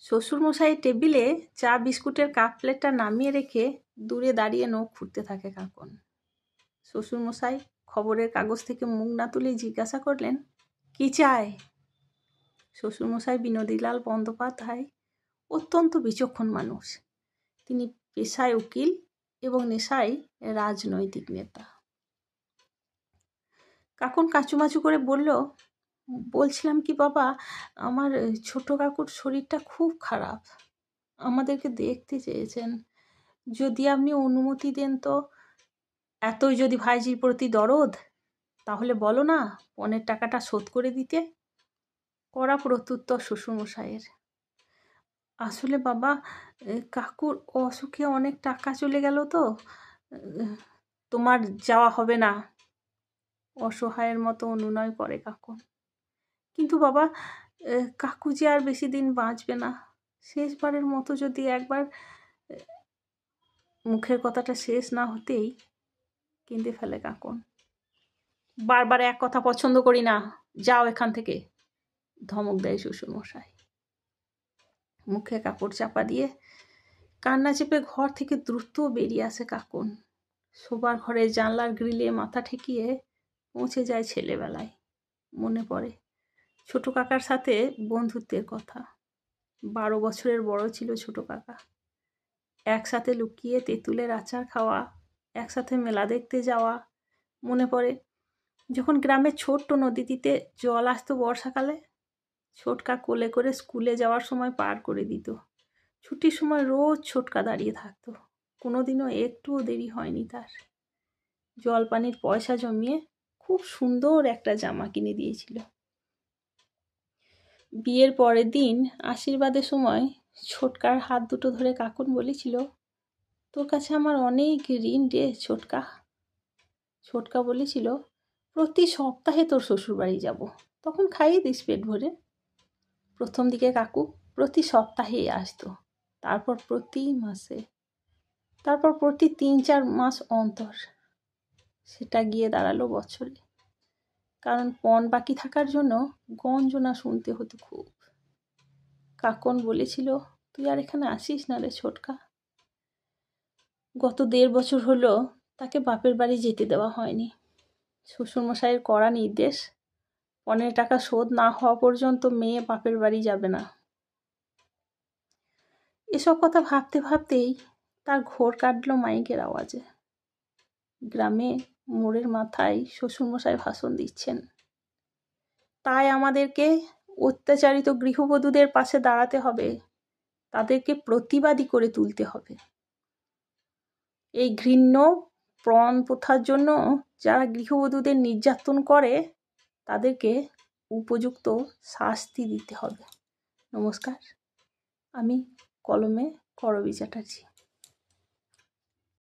শ্বশুরমশাই টেবিলে চা বিস্কুটের কাপ প্লেটটা নামিয়ে রেখে দূরে দাঁড়িয়ে নখ খুঁড়তে থাকে কাকন। শ্বশুরমশাই খবরের কাগজ থেকে মুখ না তুলে জিজ্ঞাসা করলেন, কি চাই? শ্বশুরমশাই বিনোদীলাল বন্দ্যোপাধ্যায় অত্যন্ত বিচক্ষণ মানুষ। তিনি পেশায় উকিল এবং নেশায় রাজনৈতিক নেতা। কাকুন কাঁচুমাচু করে বলল, বলছিলাম কি বাবা, আমার ছোট কাকুর শরীরটা খুব খারাপ, আমাদেরকে দেখতে চেয়েছেন। যদি আপনি অনুমতি দেন তো। এতই যদি ভাইজির প্রতি দরদ, তাহলে বলো না পণের টাকাটা শোধ করে দিতে। কড়া প্রত্যুত্তর শ্বশুরমশাইয়ের। আসলে বাবা, কাকুর অসুখে অনেক টাকা চলে গেল তো, তোমার যাওয়া হবে না। অসহায়ের মতো অনুনয় করে কাকুন। কিন্তু বাবা, কাকু যে আর বেশি দিন বাঁচবে না। শেষবারের মতো যদি একবার। মুখের কথাটা শেষ না হতেই কেঁদে ফেলে কাকুন। বারবার এক কথা পছন্দ করি না, যাও এখান থেকে, ধমক দেয় শ্বশুরমশাই। মুখে কাপড় চাপা দিয়ে কান্না চেপে ঘর থেকে দ্রুত বেরিয়ে আসে কাকুন। শোবার ঘরে জানলার গ্রিলে মাথা ঠেকিয়ে পৌঁছে যায় ছেলেবেলায়। মনে পড়ে ছোট কাকার সাথে বন্ধুত্বের কথা। 12 বছরের বড় ছিল ছোট কাকা। একসাথে লুকিয়ে তেঁতুলের আচার খাওয়া, একসাথে মেলা দেখতে যাওয়া। মনে পড়ে যখন গ্রামের ছোট্ট নদীটিতে জল আসতো বর্ষাকালে, ছোটকা কোলে করে স্কুলে যাওয়ার সময় পার করে দিত। ছুটির সময় রোজ ছোটকা দাঁড়িয়ে থাকতো, কোনোদিনও একটুও দেরি হয়নি তার। জলপানির পয়সা জমিয়ে খুব সুন্দর একটা জামা কিনে দিয়েছিল। বিয়ের পরের দিন আশীর্বাদের সময় ছোটকার হাত দুটো ধরে কাকুন বলেছিল, তোর কাছে আমার অনেক ঋণ রে ছোটকা। ছোটকা বলেছিল, প্রতি সপ্তাহে তোর শ্বশুরবাড়ি যাব, তখন খাইয়ে দিস পেট ভরে। প্রথম দিকে কাকু প্রতি সপ্তাহেই আসতো, তারপর প্রতি মাসে, তারপর প্রতি 3-4 মাস অন্তর। সেটা গিয়ে দাঁড়ালো বছরে, কারণ পণ বাকি থাকার জন্য গঞ্জনা শুনতে হতো খুব। কাকন বলেছিল, তুই আর এখানে আসিস না রে ছোটকা। গত 1.5 বছর হলো তাকে বাপের বাড়ি যেতে দেওয়া হয়নি। শ্বশুরমশাইয়ের কড়া নির্দেশ, পণের টাকা শোধ না হওয়া পর্যন্ত মেয়ে বাপের বাড়ি যাবে না। এসব কথা ভাবতে ভাবতেই তার ঘোর কাটলো মাইকের আওয়াজে। গ্রামে মোড়ের মাথায় শ্বশুরমশাই ভাষণ দিচ্ছেন। তাই আমাদেরকে অত্যাচারিত গৃহবধূদের পাশে দাঁড়াতে হবে, তাদেরকে প্রতিবাদী করে তুলতে হবে। এই ঘৃণ্য পণ প্রথার জন্য যারা গৃহবধূদের নির্যাতন করে, তাদেরকে উপযুক্ত শাস্তি দিতে হবে। নমস্কার, আমি কলমে করবী চ্যাটার্জি।